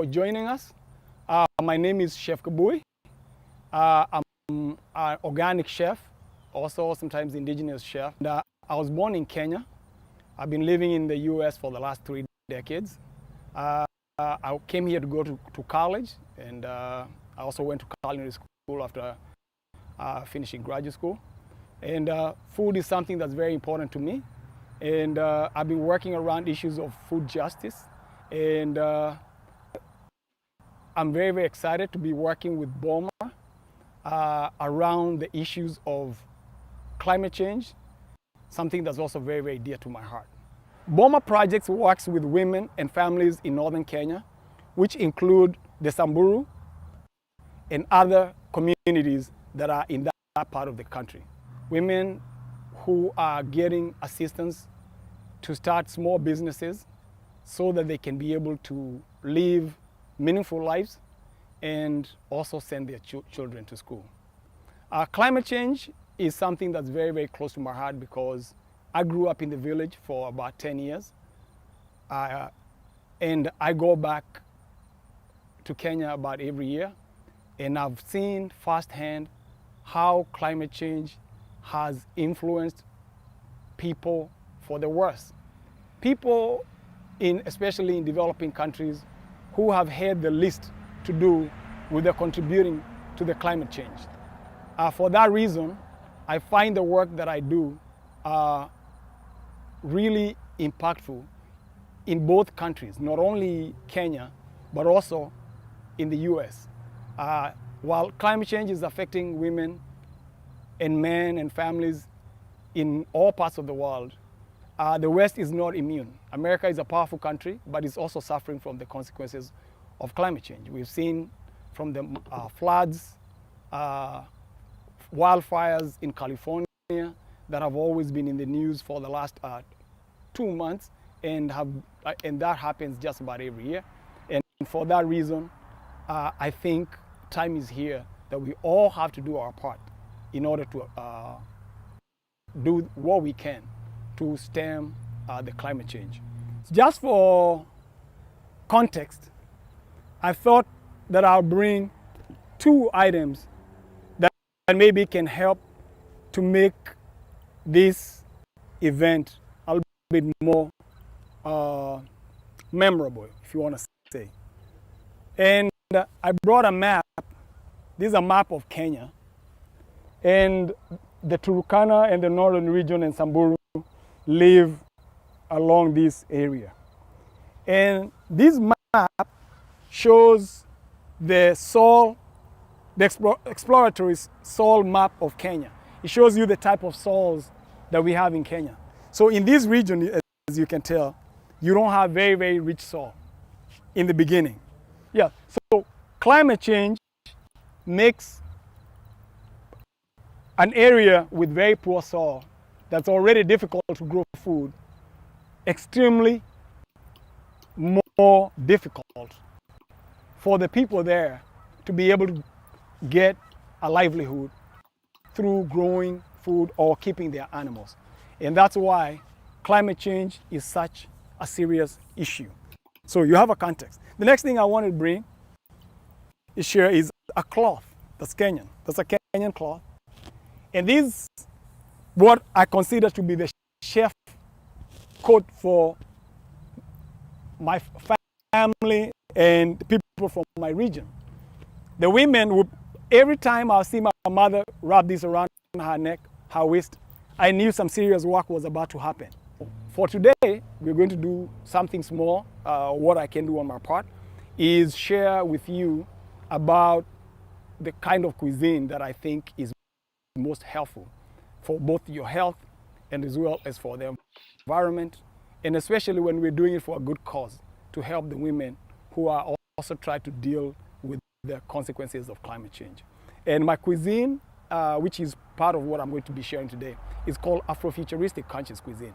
joining us. My name is Chef Kabui. I'm an organic chef, also sometimes indigenous chef. And, I was born in Kenya. I've been living in the US for the last 3 decades. I came here to go to college, and I also went to culinary school after finishing graduate school. And food is something that's very important to me. And I've been working around issues of food justice. And I'm very, very excited to be working with Bulma around the issues of climate change, something that's also very, very dear to my heart. Bulma Projects works with women and families in northern Kenya, which include the Samburu and other communities that are in that part of the country. Women who are getting assistance to start small businesses so that they can be able to live meaningful lives and also send their children to school. Climate change is something that's very, very close to my heart because I grew up in the village for about 10 years. And I go back to Kenya about every year. And I've seen firsthand how climate change has influenced people for the worse. People, especially in developing countries, who have had the least to do with their contributing to the climate change. For that reason, I find the work that I do really impactful in both countries, not only Kenya, but also in the US. While climate change is affecting women and men and families in all parts of the world, the West is not immune. America is a powerful country, but it's also suffering from the consequences of climate change. We've seen from the floods, wildfires in California that have always been in the news for the last 2 months, and that happens just about every year. And for that reason, I think time is here that we all have to do our part in order to do what we can to stem the climate change. Just for context, I thought that I'll bring 2 items that maybe can help to make this event a little bit more memorable, if you want to say. And I brought a map. This is a map of Kenya. And the Turkana and the northern region and Samburu live along this area. And this map shows the soil, the exploratory soil map of Kenya. It shows you the type of soils that we have in Kenya. So in this region, as you can tell, you don't have very, very rich soil in the beginning. Yeah, so climate change makes an area with very poor soil that's already difficult to grow food extremely more difficult for the people there to be able to get a livelihood through growing food or keeping their animals. And that's why climate change is such a serious issue. So you have a context. The next thing I want to bring is share is a cloth that's Kenyan. That's a Kenyan cloth. And this is what I consider to be the chef coat for my family and people from my region. The women would, every time I see my mother wrap this around her neck, her waist, I knew some serious work was about to happen. For today, we're going to do something small. What I can do on my part is share with you about the kind of cuisine that I think is most helpful for both your health and as well as for the environment, and especially when we're doing it for a good cause to help the women who are also trying to deal with the consequences of climate change. And my cuisine, which is part of what I'm going to be sharing today, is called Afrofuturistic conscious cuisine.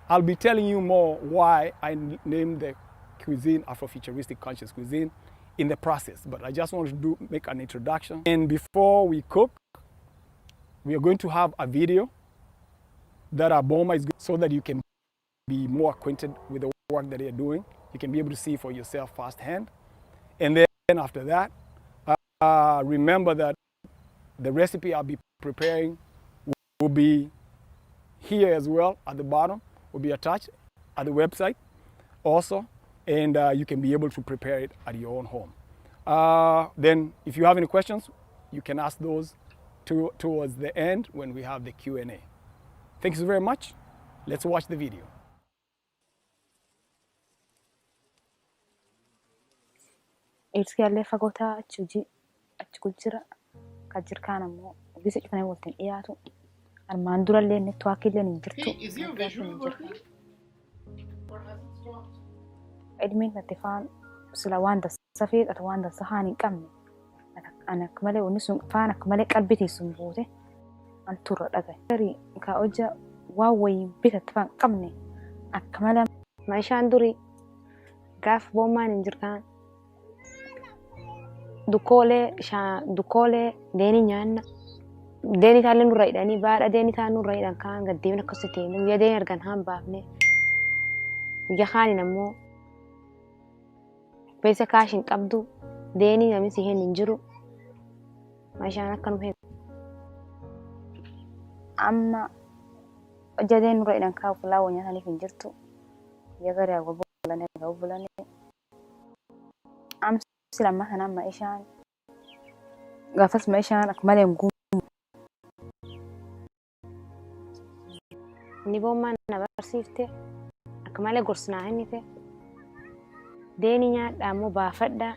I'll be telling you more why I named the cuisine Afrofuturistic conscious cuisine in the process, but I just want to make an introduction. And before we cook, we are going to have a video that our Bulma is so that you can be more acquainted with the work that they're doing. You can be able to see for yourself firsthand. And then after that, remember that the recipe I'll be preparing will be here as well at the bottom, will be attached at the website also, and you can be able to prepare it at your own home. Then if you have any questions, you can ask those towards the end when we have the Q&A. Thank you very much. Let's watch the video. Ilskiyaalee fagootaa achi gujjira kajirkaan ammoo bisa cufanii waltiin dhiyaatu armaan durallee netwaakillee hin jirtu. Is your visual working? Or has it stopped? Edmiin natti faan sila waan dansa feeqatu waan dansa haan hin qabne ana akka malee wanni sun faan akka malee qalbitii sun buute an turra dhagaye. Garii ka hojja waan wayii bitatti faan qabne akka malee meeshaan durii gaaf boommaan hin jirkaan dukoolee deeni nyaanna deeni taalee nurra hidhanii baadha deeni taa nurra hidhan kaan gaddeemina akkasutti ta'e guyyaa deeni argan haan baafne guyyaa kaaniin ammoo beesa kaashin qabdu deeni namni si hin jiru meeshaan akka nu heeku amma hojja deeni nurra hidhan kaa fulaa nyaataniif hin jirtu guyyaa garii agwa bulane sila مثلا maishaan gaafas maishaan akka malee ngumu ni boommaan na barsiifte akka malee gorsinaa hennite deeni nyaadhaa ammoo baafadhaa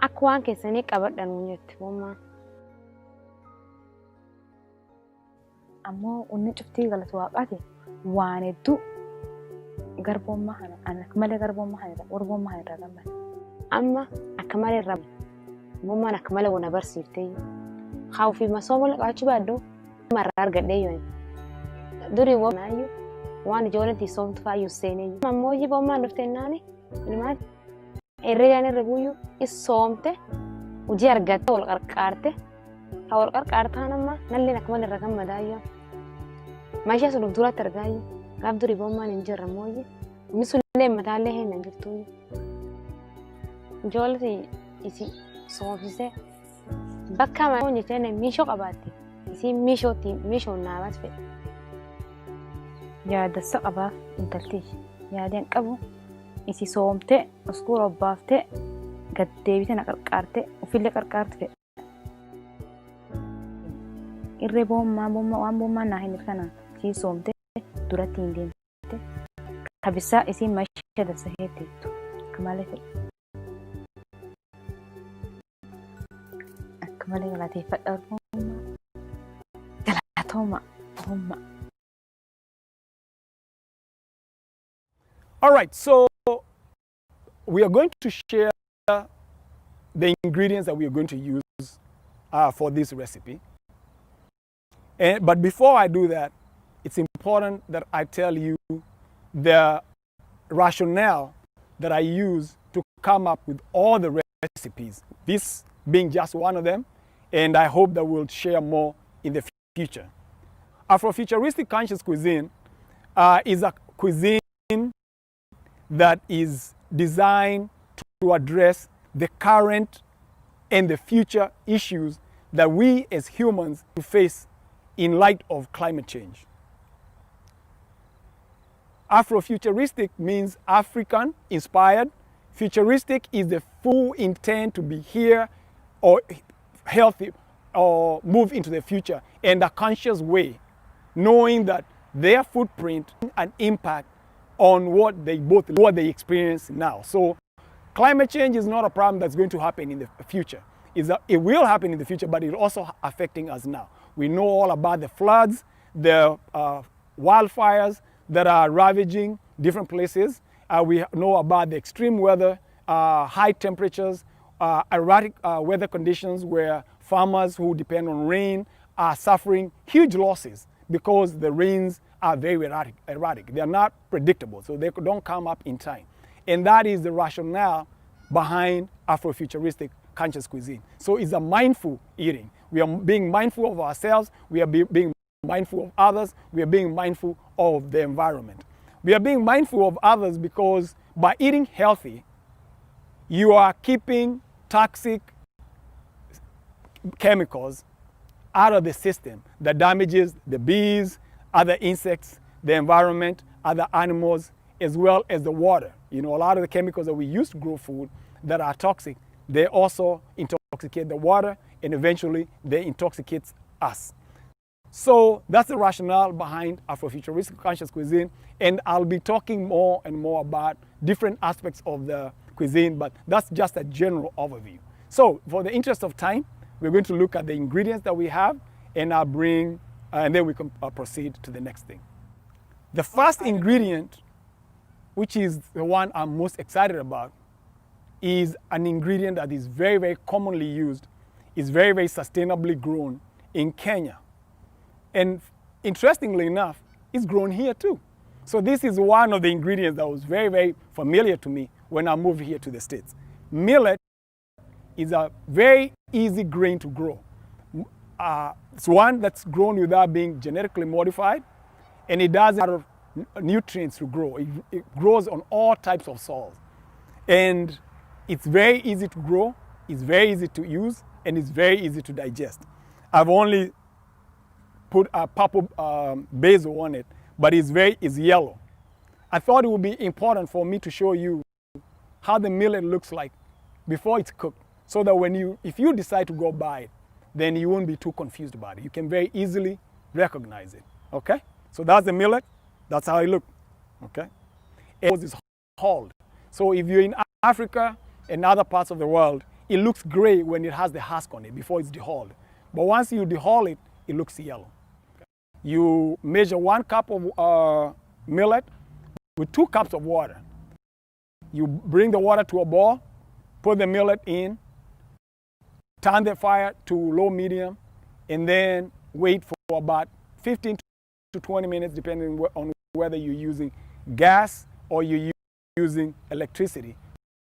akka waan keessanii qabadha nuun jette boommaan ammoo unni cuftii galata waaqaati waan hedduu garboommaa kana akka malee garboommaa kana irra gammada. Amma akka malee irra boommaan akka malee wana barsiiftee haa ofii masooma laqaachuu baadhu marraa argadhee yoo durii boomnaayyuu waan ijoolleetti soomtu faayyuu seenee ammoo hojii boommaan dhuftee naani ilmaan herreegaan irra guyyuu is soomte hojii argatte wal qarqaarte haa wal qarqaartaan amma nalleen akka malee irra gammadaayyuu maashii sun duratti argaayyuu gaaf durii boommaan hin jirre ammoo hojii inni sullee mataallee hin jirtuyyuu. Ijoollee isi soofisee bakka mana hojjetee miishoo qabaatti isi miishoon naabaas fedha. Yaadassa qabaaf intaltii yaadeen qabu isi soomtee oskuura obbaaftee gaddeebitee na qarqaartee ofillee qarqaartu fedha. Irree waan boommaan naa hin kanaan isi soomtee duratti hin deemte kabisaa isi maashii dassa heetteettu akka malee fedha. Malee galateeffadha galatooma. All right, so we are going to share the ingredients that we are going to use for this recipe. But before I do that, it's important that I tell you the rationale that I use to come up with all the recipes, this being just one of them, and I hope that we'll share more in the future. Afrofuturistic conscious cuisine is a cuisine that is designed to address the current and the future issues that we as humans face in light of climate change. Afrofuturistic means African inspired. Futuristic is the full intent to be here or healthy or move into the future in a conscious way, knowing that their footprint and impact on what they experience now. So climate change is not a problem that's going to happen in the future. It will happen in the future, but it's also affecting us now. We know all about the floods, the wildfires that are ravaging different places. We know about the extreme weather, high temperatures, erratic weather conditions where farmers who depend on rain are suffering huge losses because the rains are very erratic. They are not predictable, so they don't come up in time. And that is the rationale behind Afrofuturistic conscious cuisine. So it's a mindful eating. We are being mindful of ourselves, we are being mindful of others, we are being mindful of the environment. We are being mindful of others because by eating healthy, you are keeping toxic chemicals out of the system that damages the bees, other insects, the environment, other animals, as well as the water. You know, a lot of the chemicals that we use to grow food that are toxic, they also intoxicate the water, and eventually they intoxicate us. So that's the rationale behind Afrofuturistic conscious cuisine, and I'll be talking more and more about different aspects of the cuisine, but that's just a general overview. So for the interest of time, we're going to look at the ingredients that we have, and I'll bring, and then we can proceed to the next thing. The first ingredient, which is the one I'm most excited about, is an ingredient that is very, very commonly used, is very, very sustainably grown in Kenya. And interestingly enough, it's grown here too. So this is one of the ingredients that was very, very familiar to me when I moved here to the States. Millet is a very easy grain to grow. It's one that's grown without being genetically modified, and it does a lot of nutrients to grow. It grows on all types of soils. And it's very easy to grow, it's very easy to use, and it's very easy to digest. I've only put a purple basil on it, but it's yellow. I thought it would be important for me to show you how the millet looks like before it's cooked, so that if you decide to go buy it, then you won't be too confused about it. You can very easily recognize it, okay? So that's the millet, that's how it looks, okay? And it's hulled. So if you're in Africa and other parts of the world, it looks gray when it has the husk on it before it's dehulled. But once you dehull it, it looks yellow. You measure 1 cup of millet with 2 cups of water. You bring the water to a boil, put the millet in, turn the fire to low medium, and then wait for about 15 to 20 minutes, depending on whether you're using gas or you're using electricity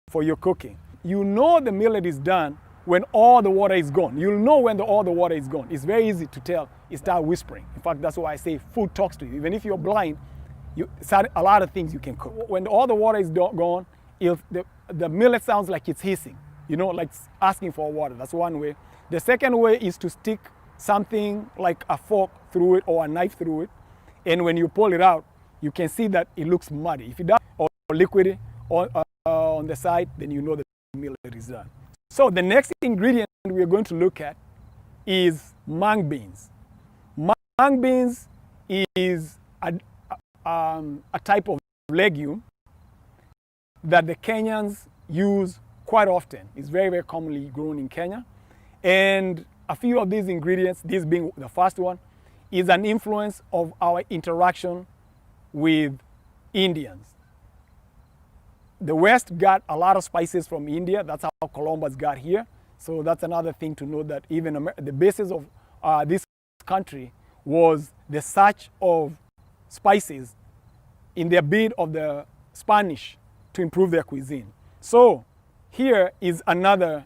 for your cooking. You know the millet is done when all the water is gone. You'll know when all the water is gone. It's very easy to tell. You start whispering. In fact, that's why I say food talks to you. Even if you're blind, a lot of things you can cook. When all the water is gone, the millet sounds like it's hissing, you know, like it's asking for water. That's one way. The second way is to stick something like a fork through it or a knife through it. And when you pull it out, you can see that it looks muddy. If it does, or liquidy on the side, then you know the millet is done. So the next ingredient we're going to look at is mung beans. Mung beans is a type of legume that the Kenyans use quite often. It's very, very commonly grown in Kenya. And a few of these ingredients, this being the first one, is an influence of our interaction with Indians. The West got a lot of spices from India. That's how Columbus got here. So that's another thing to know, that even the basis of this country was the search of spices in their bid of the Spanish to improve their cuisine. So here is another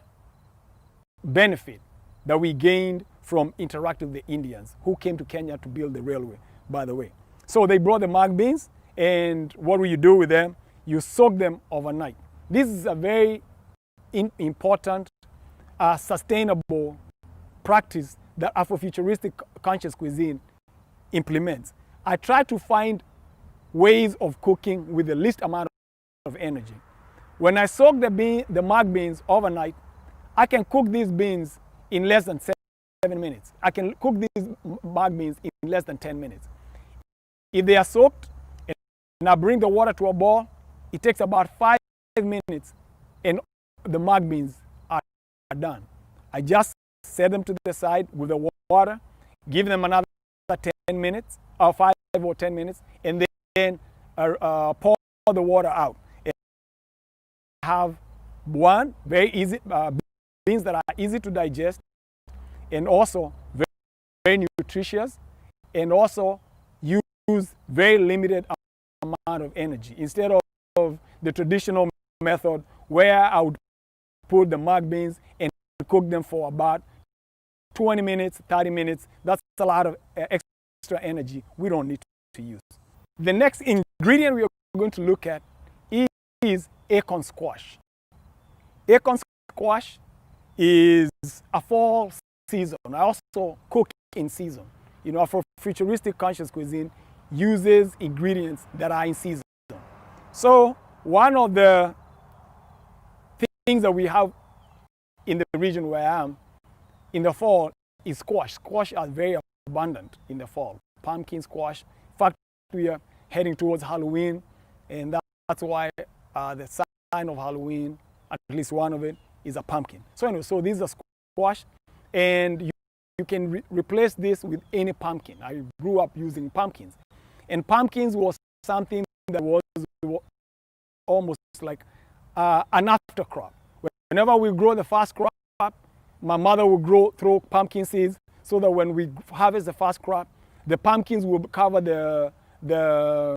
benefit that we gained from interacting with the Indians who came to Kenya to build the railway, by the way. So they brought the mung beans, and what will you do with them? You soak them overnight. This is a very important, sustainable practice that Afrofuturistic conscious cuisine implements. I try to find ways of cooking with the least amount of energy. When I soak the mung beans overnight, I can cook these beans in less than 7 minutes. I can cook these mung beans in less than 10 minutes. If they are soaked and I bring the water to a boil, it takes about 5 minutes and the mung beans are done. I just set them to the side with the water, give them another 10 minutes, or 5 or 10 minutes, and then pour the water out. And have one, very easy, beans that are easy to digest, and also very, very nutritious, and also use very limited amount of energy, instead of the traditional method where I would put the mung beans and cook them for about 20 minutes, 30 minutes. That's a lot of extra energy we don't need to use. The next ingredient we are going to look at is acorn squash. Acorn squash is a fall season. I also cook in season. You know, Afrofuturistic conscious cuisine uses ingredients that are in season. So one of the things that we have in the region where I am in the fall is squash. Squash are very abundant in the fall. Pumpkin squash. In fact, we are heading towards Halloween, and that's why the sign of Halloween, at least one of it, is a pumpkin. So anyway, so this is a squash, and you can replace this with any pumpkin. I grew up using pumpkins, and pumpkins was something that was almost like an after crop. Whenever we grow the first crop, my mother will throw pumpkin seeds so that when we harvest the first crop, the pumpkins will cover the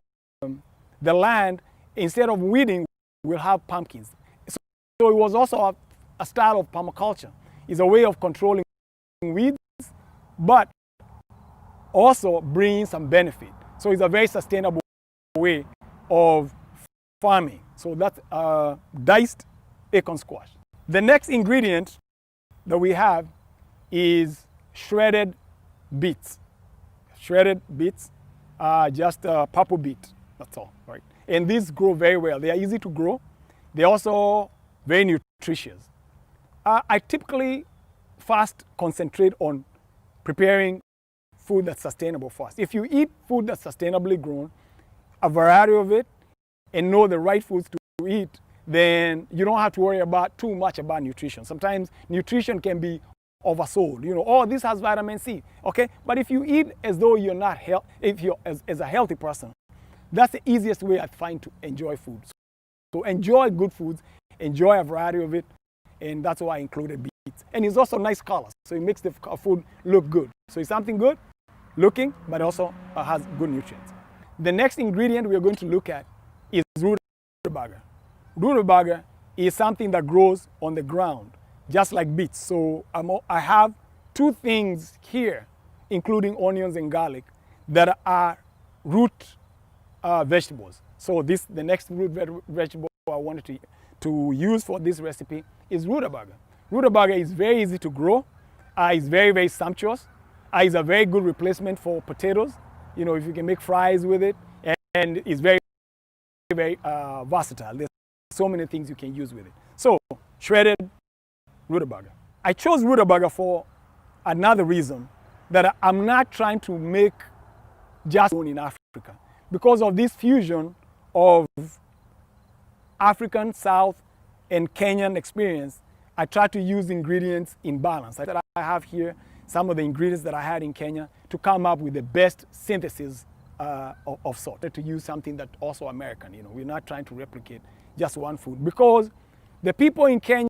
land. Instead of weeding, we'll have pumpkins. So it was also a style of permaculture. It's a way of controlling weeds, but also bringing some benefit. So it's a very sustainable way of farming. So that's diced acorn squash. The next ingredient that we have is shredded beets. Shredded beets are just purple beet, that's all, right? And these grow very well. They are easy to grow. They're also very nutritious. I typically first concentrate on preparing food that's sustainable first. If you eat food that's sustainably grown, a variety of it, and know the right foods to eat, then you don't have to worry about too much about nutrition. Sometimes nutrition can be oversold. You know, oh, this has vitamin C, okay? But if you eat as though you're not if you're as a healthy person, that's the easiest way I find to enjoy food. So enjoy good foods, enjoy a variety of it, and that's why I included beets. And it's also nice colors, so it makes the food look good. So it's something good looking, but also has good nutrients. The next ingredient we're going to look at is rutabaga. Rutabaga is something that grows on the ground, just like beets. So I have two things here, including onions and garlic, that are root vegetables. So the next root vegetable I wanted to use for this recipe is rutabaga. Rutabaga is very easy to grow. It's very, very sumptuous. It's a very good replacement for potatoes. You know, if you can make fries with it, and it's very, very versatile. There's so many things you can use with it. So, shredded rutabaga. I chose rutabaga for another reason, that I'm not trying to make just one in Africa. Because of this fusion of African, South, and Kenyan experience, I try to use ingredients in balance. I have here some of the ingredients that I had in Kenya to come up with the best synthesis of sort, to use something that's also American. You know, we're not trying to replicate just one food, because the people in Kenya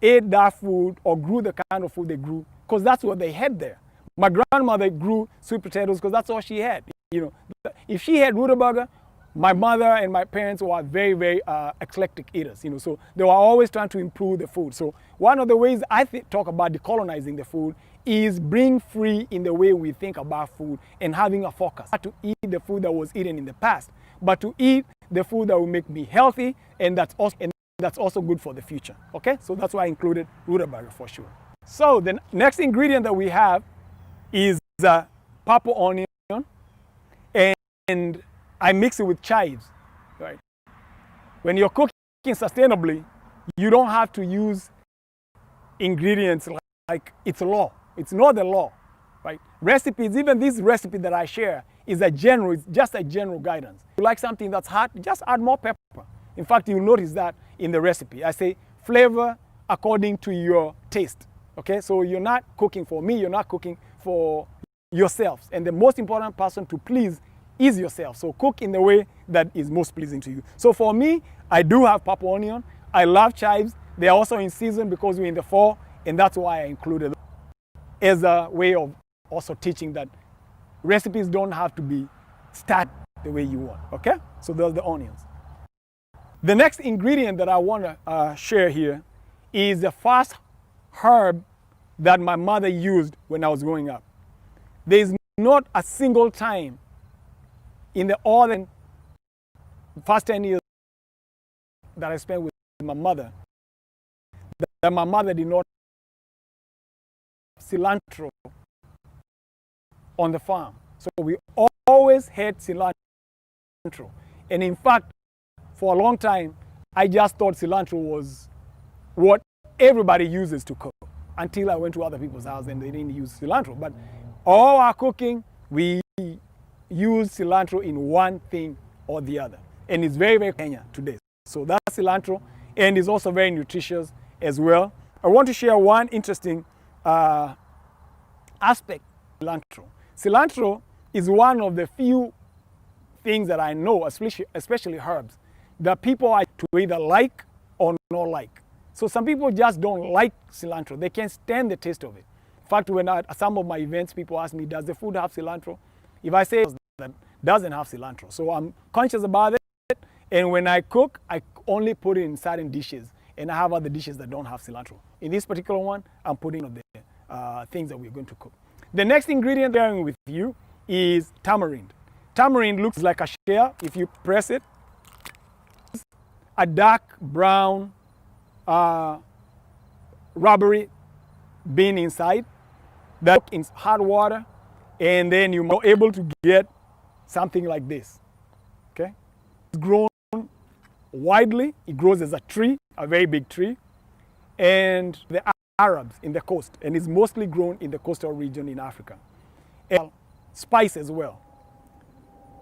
ate that food or grew the kind of food they grew because that's what they had there. My grandmother grew sweet potatoes because that's all she had. You know, if she had rutabaga, my mother and my parents were very, very eclectic eaters. You know, so they were always trying to improve the food. So one of the ways I talk about decolonizing the food is being free in the way we think about food and having a focus. Not to eat the food that was eaten in the past, but to eat the food that will make me healthy and that's also good for the future. Okay, so that's why I included rutabaga for sure. So the next ingredient that we have is purple onion, and I mix it with chives. Right? When you're cooking sustainably, you don't have to use ingredients like it's law. It's not the law, right? Recipes, even this recipe that I share, is just a general guidance. If you like something that's hot, just add more pepper. In fact, you'll notice that in the recipe. I say flavor according to your taste. Okay, so you're not cooking for me, you're not cooking for yourselves. And the most important person to please is yourself. So cook in the way that is most pleasing to you. So for me, I do have purple onion. I love chives. They're also in season because we're in the fall, and that's why I included them as a way of also teaching that recipes don't have to be stacked the way you want. Okay, so those are the onions. The next ingredient that I want to share here is the first herb that my mother used when I was growing up. There is not a single time in the first 10 years that I spent with my mother that my mother did not have cilantro on the farm. So we always had cilantro. And in fact, for a long time, I just thought cilantro was what everybody uses to cook until I went to other people's house and they didn't use cilantro. But all our cooking, we use cilantro in one thing or the other. And it's very, very Kenya today. So that's cilantro, and it's also very nutritious as well. I want to share one interesting aspect of cilantro. Cilantro is one of the few things that I know, especially herbs, that people are to either like or not like. So some people just don't like cilantro. They can't stand the taste of it. In fact, when at some of my events, people ask me, does the food have cilantro? If I say that doesn't have cilantro. So I'm conscious about it. And when I cook, I only put it in certain dishes. And I have other dishes that don't have cilantro. In this particular one, I'm putting of the things that we're going to cook. The next ingredient I'm sharing with you is tamarind. Tamarind looks like a shell. If you press it, a dark brown rubbery bean inside that in hot water, and then you're able to get something like this. Okay, it's grown widely. It grows as a tree, a very big tree, and the Arabs in the coast, and it's mostly grown in the coastal region in Africa. And spice as well.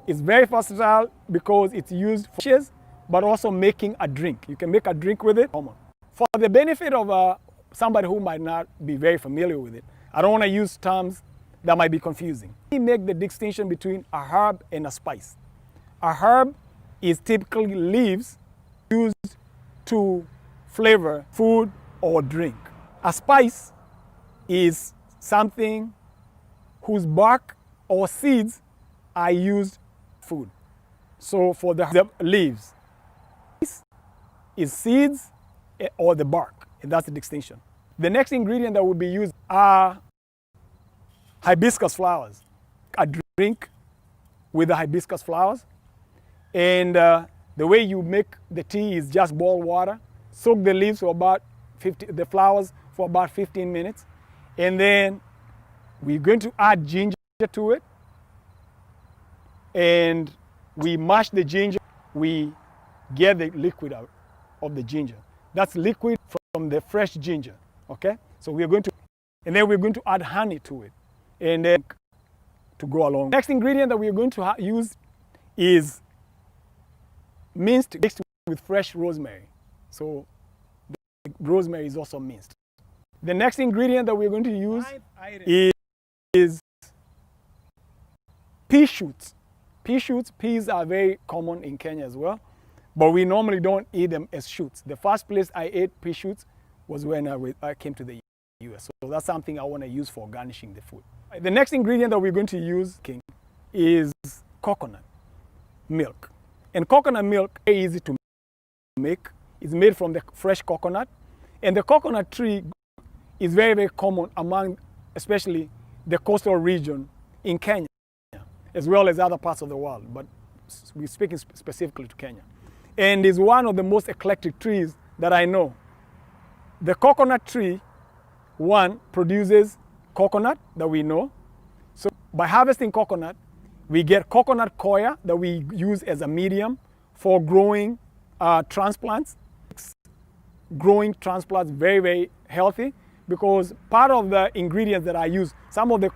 It's very versatile because it's used for dishes, but also making a drink. You can make a drink with it. For the benefit of somebody who might not be very familiar with it, I don't want to use terms that might be confusing. We make the distinction between a herb and a spice. A herb is typically leaves used to flavor food or drink. A spice is something whose bark or seeds are used for food. So for the leaves, is seeds or the bark, and that's the distinction. The next ingredient that will be used are hibiscus flowers. A drink with the hibiscus flowers. And the way you make the tea is just boil water, soak the leaves for about the flowers for about 15 minutes. And then we're going to add ginger to it. And we mash the ginger. We get the liquid out of the ginger. That's liquid from the fresh ginger, okay? So we're going to, and then we're going to add honey to it, and then to go along. Next ingredient that we're going to use is mixed with fresh rosemary. So the rosemary is also minced. The next ingredient that we're going to use is pea shoots. Pea shoots, peas are very common in Kenya as well, but we normally don't eat them as shoots. The first place I ate pea shoots was when I came to the US. So that's something I want to use for garnishing the food. The next ingredient that we're going to use is coconut milk. And coconut milk is very easy to make. It's made from the fresh coconut. And the coconut tree is very, very common among, especially the coastal region in Kenya, as well as other parts of the world. But we're speaking specifically to Kenya. And is one of the most eclectic trees that I know. The coconut tree, one, produces coconut that we know. So by harvesting coconut, we get coconut coir that we use as a medium for growing transplants. Growing transplants very, very healthy, because part of the ingredients that I use, some of the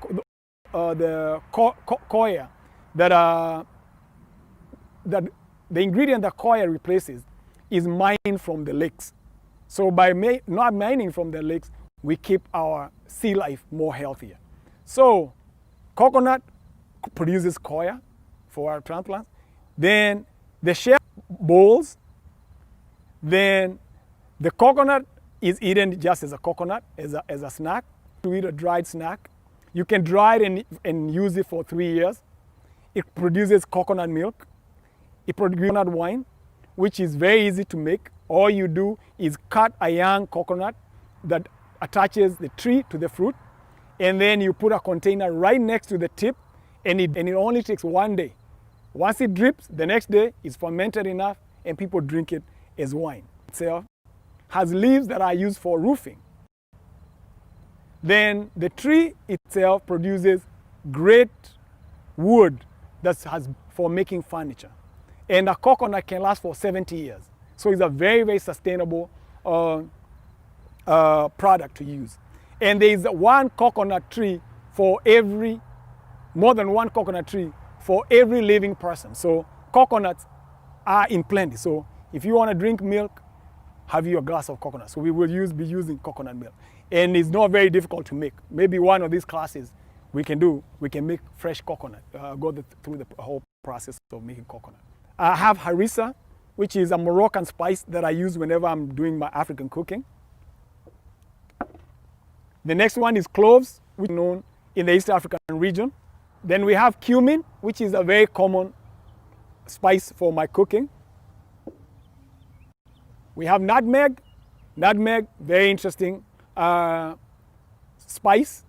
coir that the ingredient that coir replaces is mined from the lakes. So by not mining from the lakes, we keep our sea life more healthier. So coconut produces coir for our transplants. Then the shell bolls. Then the coconut is eaten just as a coconut, as a snack. To eat a dried snack. You can dry it and use it for 3 years. It produces coconut milk. It produces coconut wine, which is very easy to make. All you do is cut a young coconut that attaches the tree to the fruit, and then you put a container right next to the tip, and it only takes 1 day. Once it drips, the next day it's fermented enough, and people drink it as wine itself. has leaves that are used for roofing. Then the tree itself produces great wood that has for making furniture. And a coconut can last for 70 years. So it's a very, very sustainable product to use. And there is one coconut tree for every, more than one coconut tree for every living person. So coconuts are in plenty. So if you want to drink milk, have your glass of coconut. So we will be using coconut milk. And it's not very difficult to make. Maybe one of these classes we can make fresh coconut, through the whole process of making coconut. I have Harissa, which is a Moroccan spice that I use whenever I'm doing my African cooking. The next one is cloves, which is known in the East African region. Then we have cumin, which is a very common spice for my cooking. We have nutmeg. Nutmeg, very interesting spice.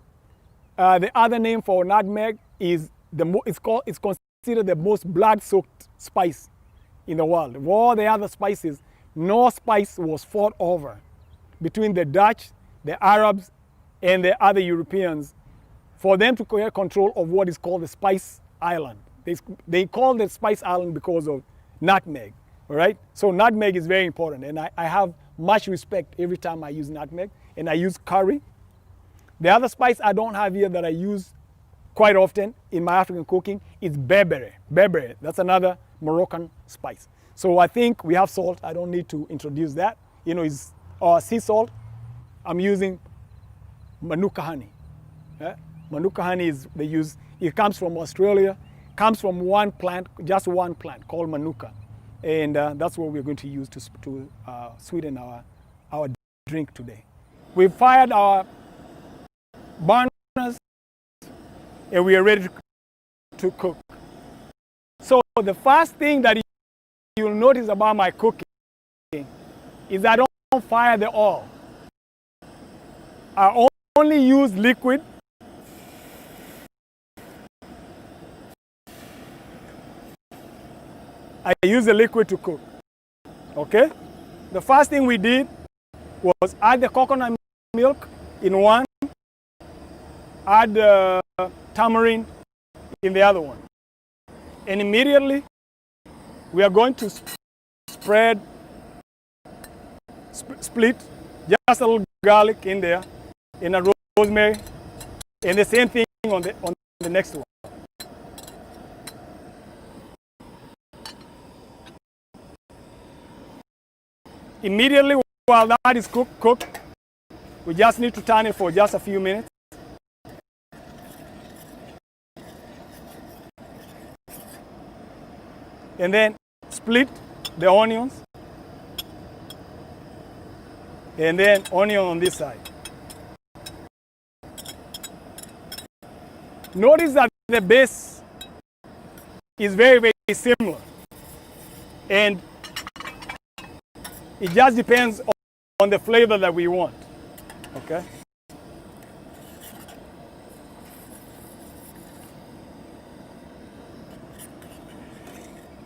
The other name for nutmeg is it's considered the most blood-soaked spice in the world. Of all the other spices, no spice was fought over between the Dutch, the Arabs, and the other Europeans for them to get control of what is called the Spice Island. They call it Spice Island because of nutmeg, all right? So nutmeg is very important, and I have much respect every time I use nutmeg, and I use curry. The other spice I don't have here that I use quite often in my African cooking is berbere. Berbere, that's another Moroccan spice. So I think we have salt. I don't need to introduce that. You know, it's sea salt. I'm using Manuka honey. Manuka honey it comes from Australia, comes from one plant, just one plant called Manuka. And that's what we're going to use to sweeten our drink today. We've fired our burners and we are ready to cook. So the first thing that you'll notice about my cooking is I don't fire the oil. I only use liquid. I use the liquid to cook, okay? The first thing we did was add the coconut milk in one, add the tamarind in the other one. And immediately, we are going to split just a little garlic in there, and a rosemary, and the same thing on the next one. Immediately, while that is cooked, we just need to turn it for just a few minutes. And then split the onions. And then onion on this side. Notice that the base is very, very similar. And it just depends on the flavor that we want, okay?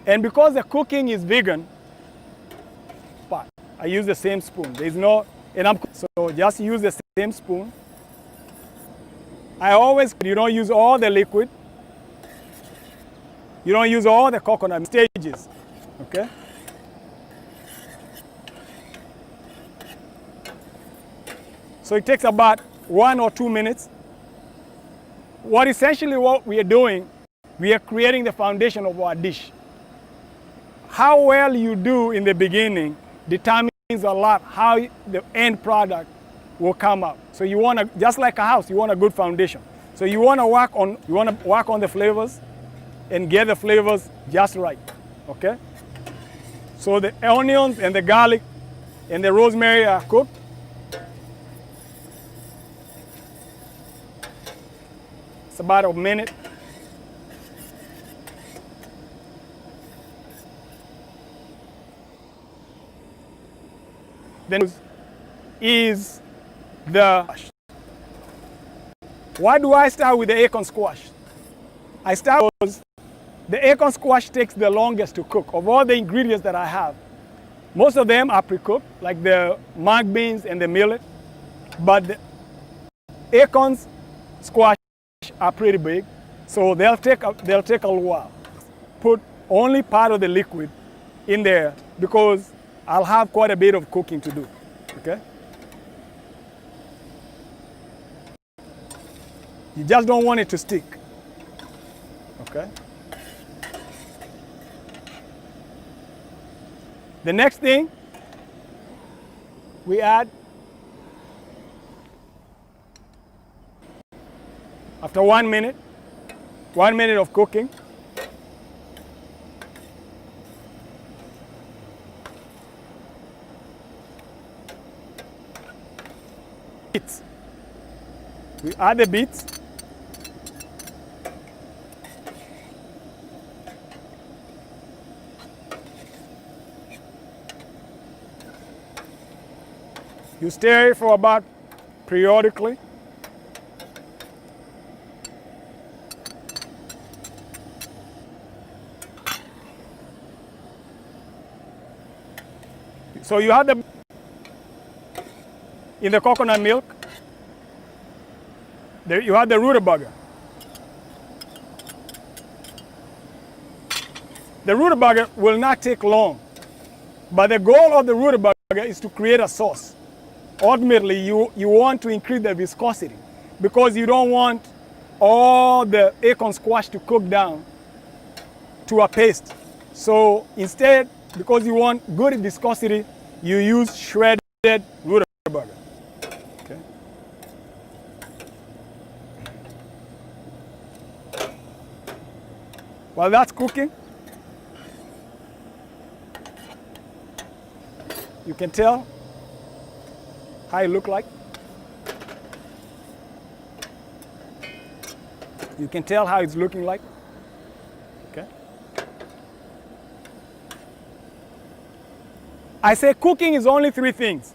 And because the cooking is vegan, but I use the same spoon. So just use the same spoon. You don't use all the liquid. You don't use all the coconut stages, okay? So it takes about 1 or 2 minutes. What we are doing, we are creating the foundation of our dish. How well you do in the beginning determines a lot how the end product will come out. So you want to, just like a house, you want a good foundation. So you want to work on the flavors and get the flavors just right, okay? So the onions and the garlic and the rosemary are cooked. It's about a minute. Then is the squash. Why do I start with the acorn squash? I start because the acorn squash takes the longest to cook. Of all the ingredients that I have, Most of them are pre-cooked, like the mung beans and the millet, but the acorn squash are pretty big, so they'll take a little while. Put only part of the liquid in there because I'll have quite a bit of cooking to do, okay? You just don't want it to stick, okay? The next thing we add, after 1 minute, 1 minute of cooking, beets. We add the beets. You stir it for about periodically. So you have in the coconut milk, you have the rutabaga. The rutabaga will not take long, but the goal of the rutabaga is to create a sauce. Ultimately, you want to increase the viscosity because you don't want all the acorn squash to cook down to a paste. So instead, because you want good viscosity, you use shredded rutabaga. Okay. While that's cooking, you can tell how it look like. You can tell how it's looking like. Okay. I say cooking is only 3 things.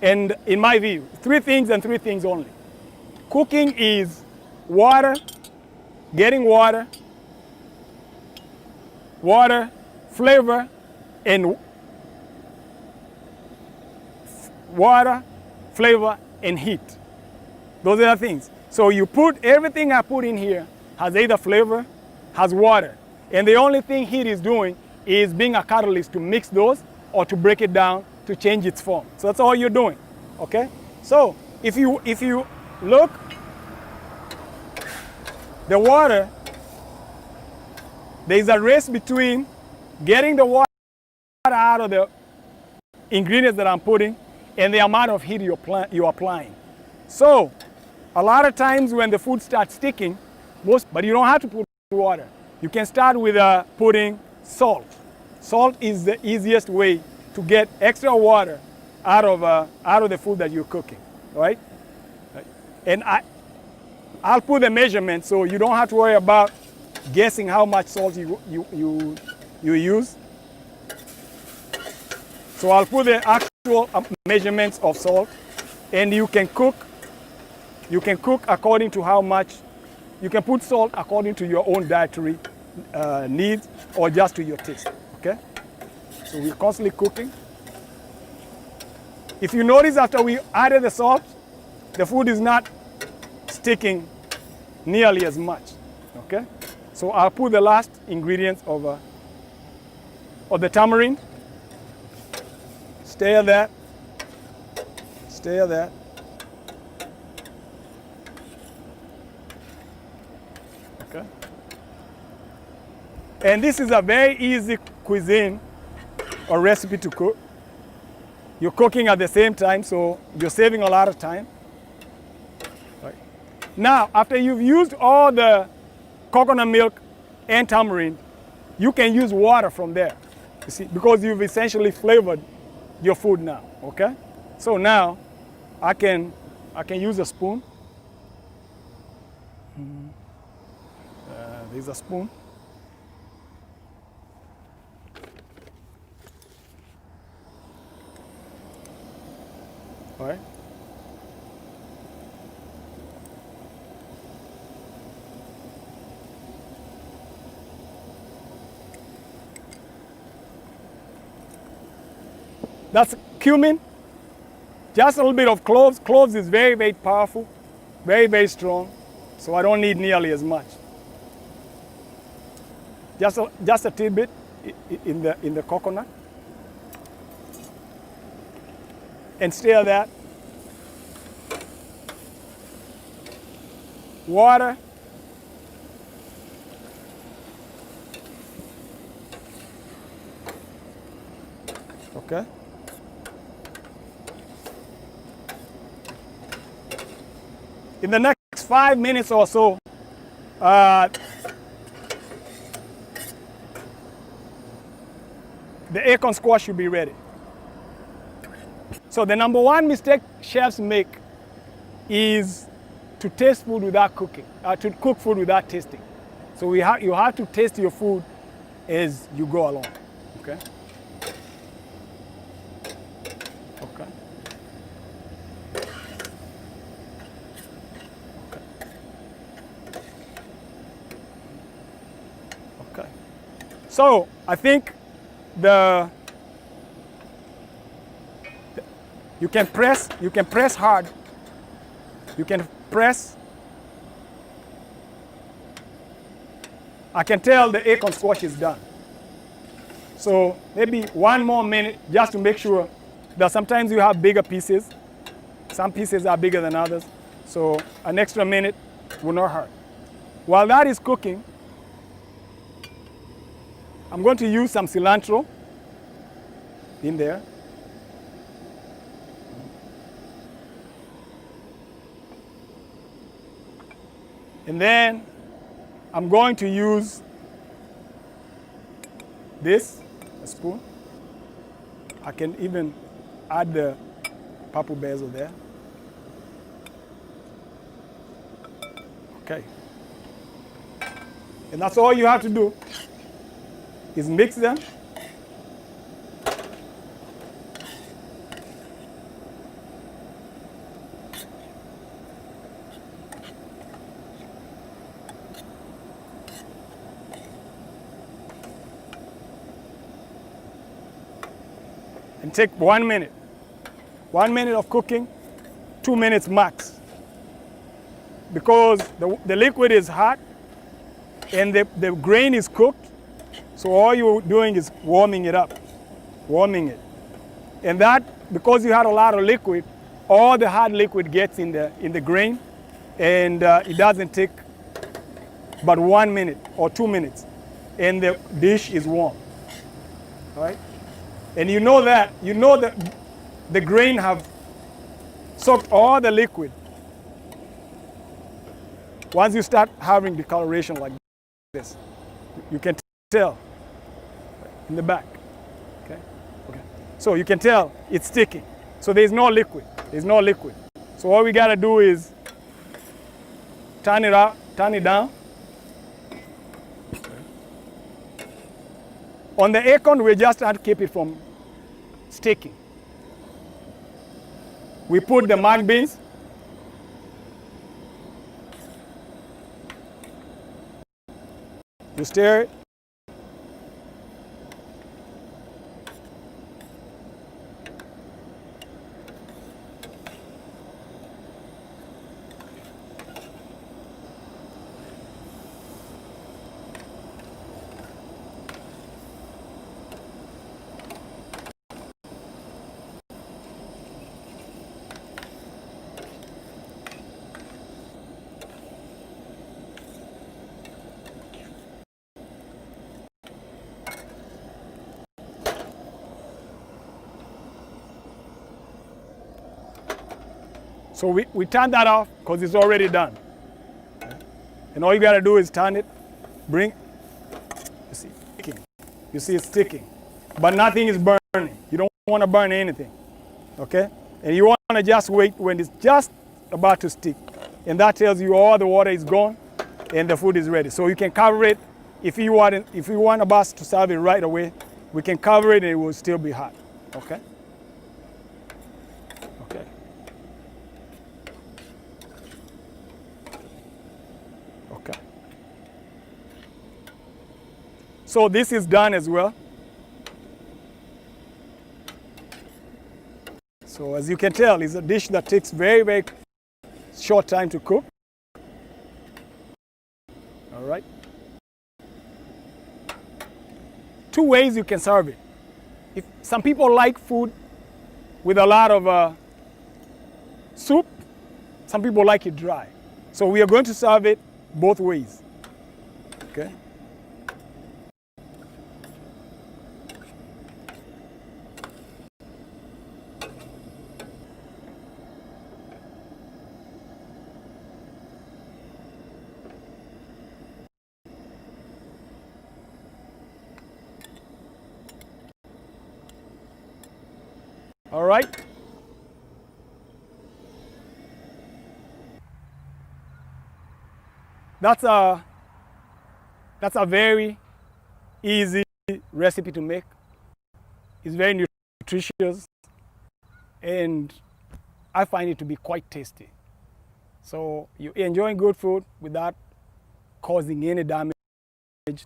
And in my view, 3 things and 3 things only. Cooking is water, getting water, flavor, and water, flavor, and heat. Those are the things. So you put everything I put in here has either flavor, has water. And the only thing heat is doing is being a catalyst to mix those or to break it down to change its form. So that's all you're doing, okay? So if you look, the water, there's a race between getting the water out of the ingredients that I'm putting and the amount of heat you're applying. So a lot of times when the food starts sticking, but you don't have to put water. You can start with putting salt. Salt is the easiest way to get extra water out of the food that you're cooking, right? And I'll put the measurement so you don't have to worry about guessing how much salt you use. So I'll put the actual measurements of salt, and you can cook according to how much. You can put salt according to your own dietary needs or just to your taste, okay? So we're constantly cooking. If you notice after we added the salt, the food is not sticking nearly as much, okay? So I'll put the last ingredients of the tamarind. Stir that. Stir that. Okay. And this is a very easy cuisine or recipe to cook. You're cooking at the same time, so you're saving a lot of time. Right. Now, after you've used all the coconut milk and tamarind, you can use water from there, you see, because you've essentially flavored your food now, okay? So now I can use a spoon. There's a spoon. All right. That's cumin. Just a little bit of cloves. Cloves is very, very powerful, very, very strong. So I don't need nearly as much. Just a tidbit in the coconut. And stir that. Water. Okay. In the next 5 minutes or so, the acorn squash should be ready. So the number one mistake chefs make is to taste food without cooking, to cook food without tasting. So you have to taste your food as you go along, okay? Okay. Okay. So I think you can press hard. You can press. I can tell the acorn squash is done. So maybe 1 more minute just to make sure that sometimes you have bigger pieces. Some pieces are bigger than others. So an extra minute will not hurt. While that is cooking, I'm going to use some cilantro in there. And then I'm going to use this, a spoon. I can even add the purple basil there. Okay. And that's all you have to do is mix them. And take 1 minute. 1 minute of cooking, 2 minutes max. Because the liquid is hot and the grain is cooked, so all you're doing is warming it up, warming it. And that, because you had a lot of liquid, all the hot liquid gets in the grain, and it doesn't take but 1 minute or 2 minutes, and the dish is warm, all right? And you know that the grain have soaked all the liquid. Once you start having the coloration like this, you can tell in the back, okay? Okay. So you can tell it's sticking. So there's no liquid, So all we gotta do is turn it up, turn it down. On the acorn, we just have to keep it from sticking. We put the mung beans. You stir it. So we turn that off because it's already done. And all you gotta do is turn it, you see, sticking. You see it's sticking, but nothing is burning. You don't wanna burn anything, okay? And you wanna just wait when it's just about to stick. And that tells you all the water is gone and the food is ready. So you can cover it. If you want us to serve it right away, we can cover it and it will still be hot, okay? So this is done as well. So as you can tell, it's a dish that takes very, very short time to cook. All right. 2 ways you can serve it. If some people like food with a lot of soup, some people like it dry. So we are going to serve it both ways. Okay. All right. That's a very easy recipe to make. It's very nutritious, and I find it to be quite tasty. So you're enjoying good food without causing any damage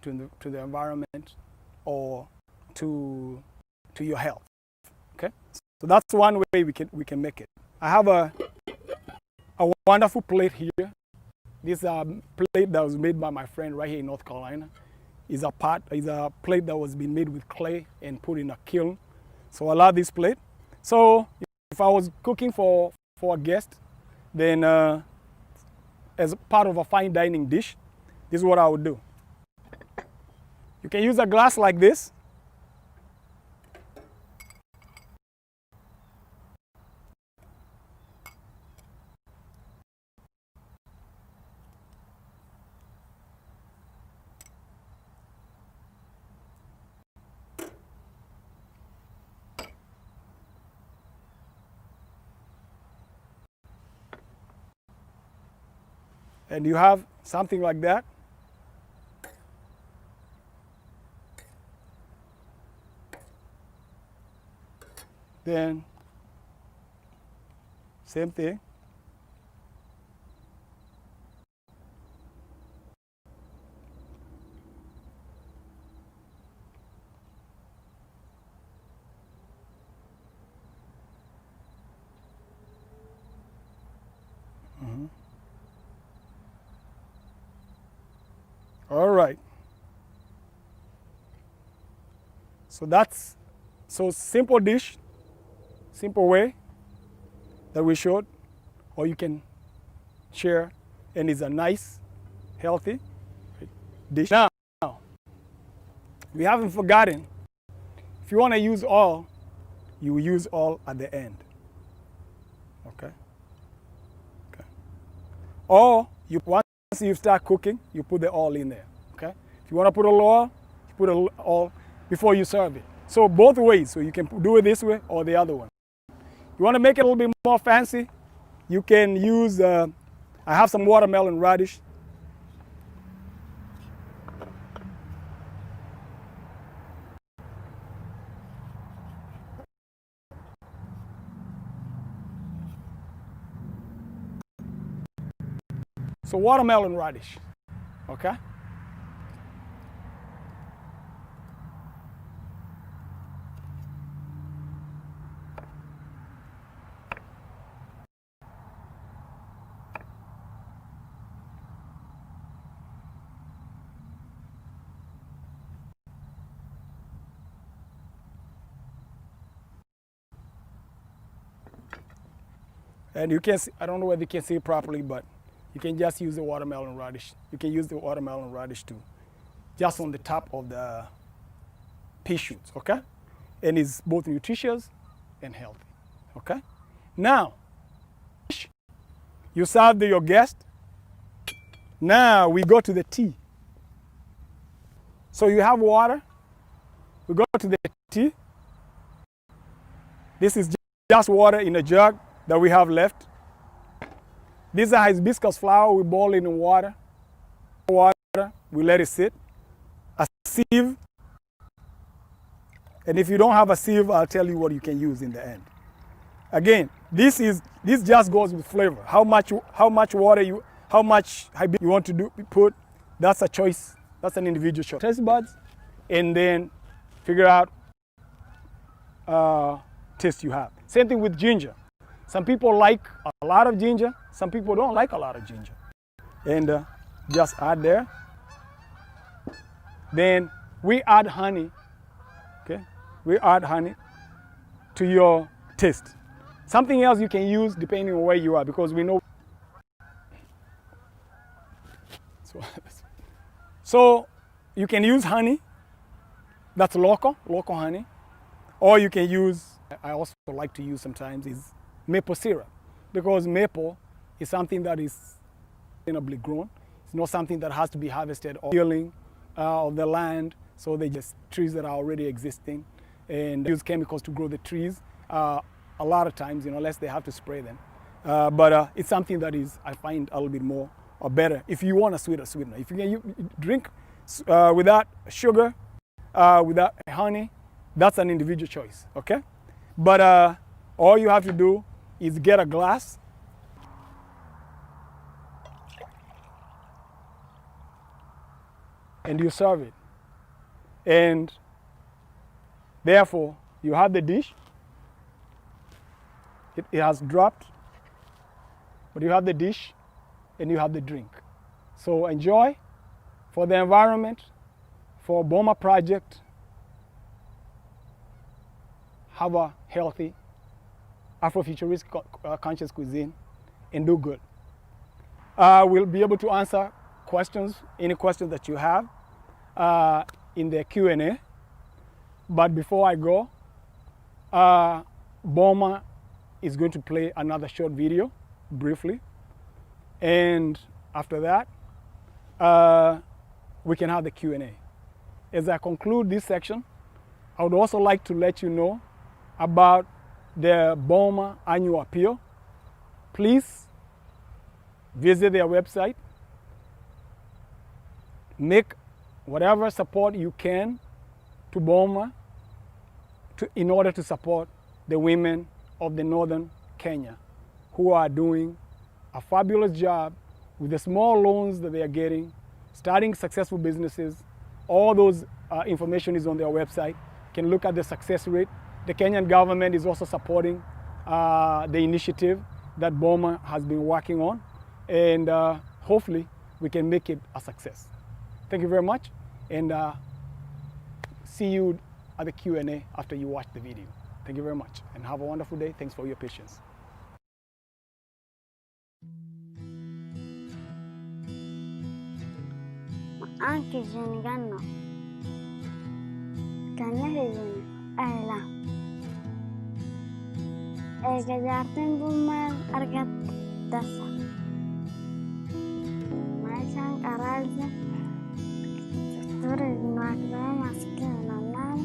to the environment or to your health. Okay, so that's one way we can make it. I have a wonderful plate here. This plate that was made by my friend right here in North Carolina. Is a plate that was being made with clay and put in a kiln. So I love this plate. So if I was cooking for a guest, then as part of a fine dining dish, this is what I would do. You can use a glass like this. And you have something like that. Then same thing. All right. So that's simple dish, simple way that we showed, or you can share, and it's a nice, healthy dish. Now, we haven't forgotten, if you want to use oil, you will use oil at the end. Okay. Okay. Or once you start cooking, you put the oil in there. Okay. If you want to put a little oil, you put a little oil before you serve it. So both ways. So you can do it this way or the other one. You want to make it a little bit more fancy, you can use. I have some watermelon radish. So watermelon radish, okay? And you can see, I don't know whether you can see it properly, but you can just use the watermelon radish. You can use the watermelon radish too, just on the top of the pea shoots, okay? And it's both nutritious and healthy, okay? Now, you serve your guest. Now we go to the tea. So you have water. We go to the tea. This is just water in a jug that we have left. These are hibiscus flower. We boil it in water. We let it sit. A sieve. And if you don't have a sieve, I'll tell you what you can use in the end. Again, this just goes with flavor. How much water you want to put, that's a choice. That's an individual choice. Taste buds, and then figure out taste you have. Same thing with ginger. Some people like a lot of ginger, some people don't like a lot of ginger. And just add there. Then we add honey, okay? We add honey to your taste. Something else you can use depending on where you are, because we know. So you can use honey, that's local honey, or you can use, I also like to use sometimes, is maple syrup, because maple is something that is sustainably grown. It's not something that has to be harvested or healing of the land, so they just trees that are already existing, and use chemicals to grow the trees a lot of times, unless they have to spray them. But it's something that is, I find, a little bit more or better if you want a sweetener. If you can drink without sugar, without honey, that's an individual choice, okay? But all you have to do is get a glass and you serve it. And therefore, you have the dish. It has dropped, but you have the dish and you have the drink. So enjoy for the environment, for Bulma project. Have a healthy Afrofuturistic conscious cuisine and do good. We'll be able to answer questions, any questions that you have in the Q&A. But before I go, Bulma is going to play another short video briefly. And after that, we can have the Q&A. As I conclude this section, I would also like to let you know about the Bulma annual appeal. Please visit their website. Make whatever support you can to Bulma in order to support the women of the northern Kenya who are doing a fabulous job with the small loans that they are getting, starting successful businesses. All those information is on their website. You can look at the success rate. The Kenyan government is also supporting the initiative that Bulma has been working on, and hopefully we can make it a success. Thank you very much, and see you at the Q&A after you watch the video. Thank you very much, and have a wonderful day. Thanks for your patience. Anche Jeniganno. Kanyahe Ayla. Ega jartin Bulma argat dasa. Maisan karalse. Tore nuakna maske nanan.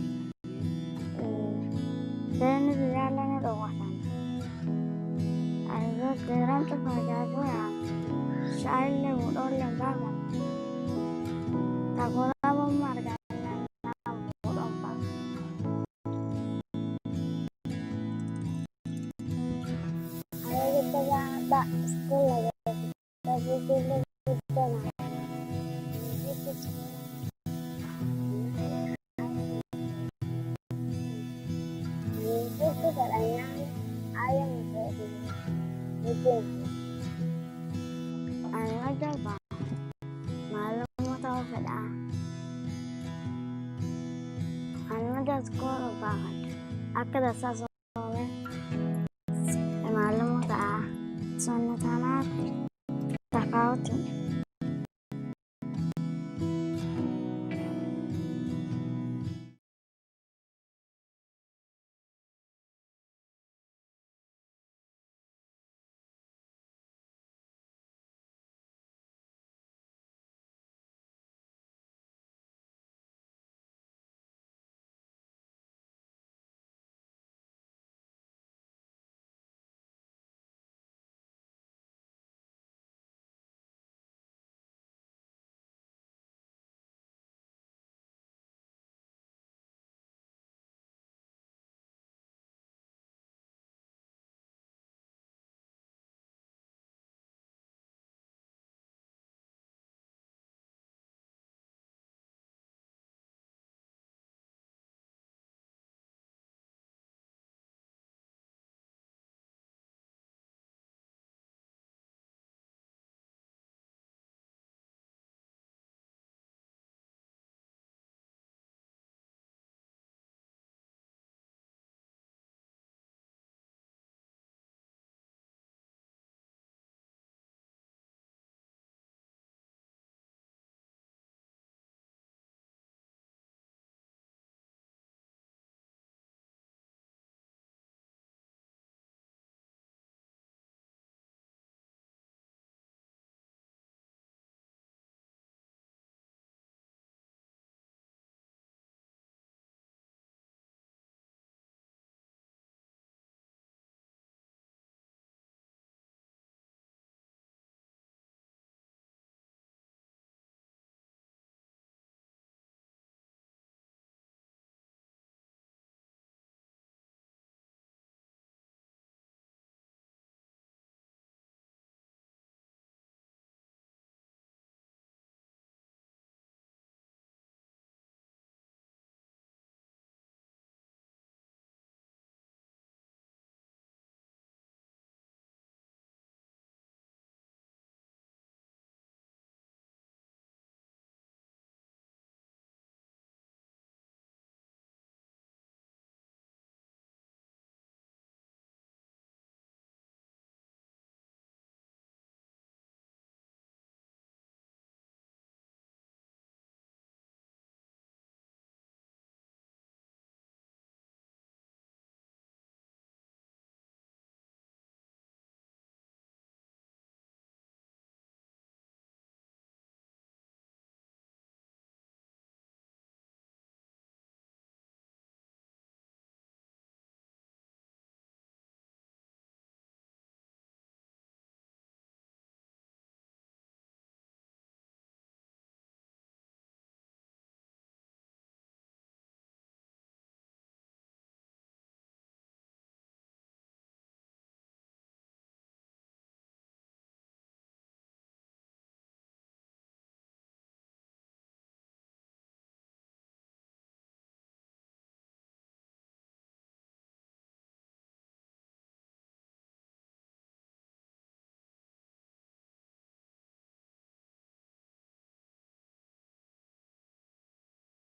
Then biyalan do watan. Ayo geram to pagago ya. Shaile mudolle baga. Agora vamos marcar Akada sasole malam ta sonatana takautin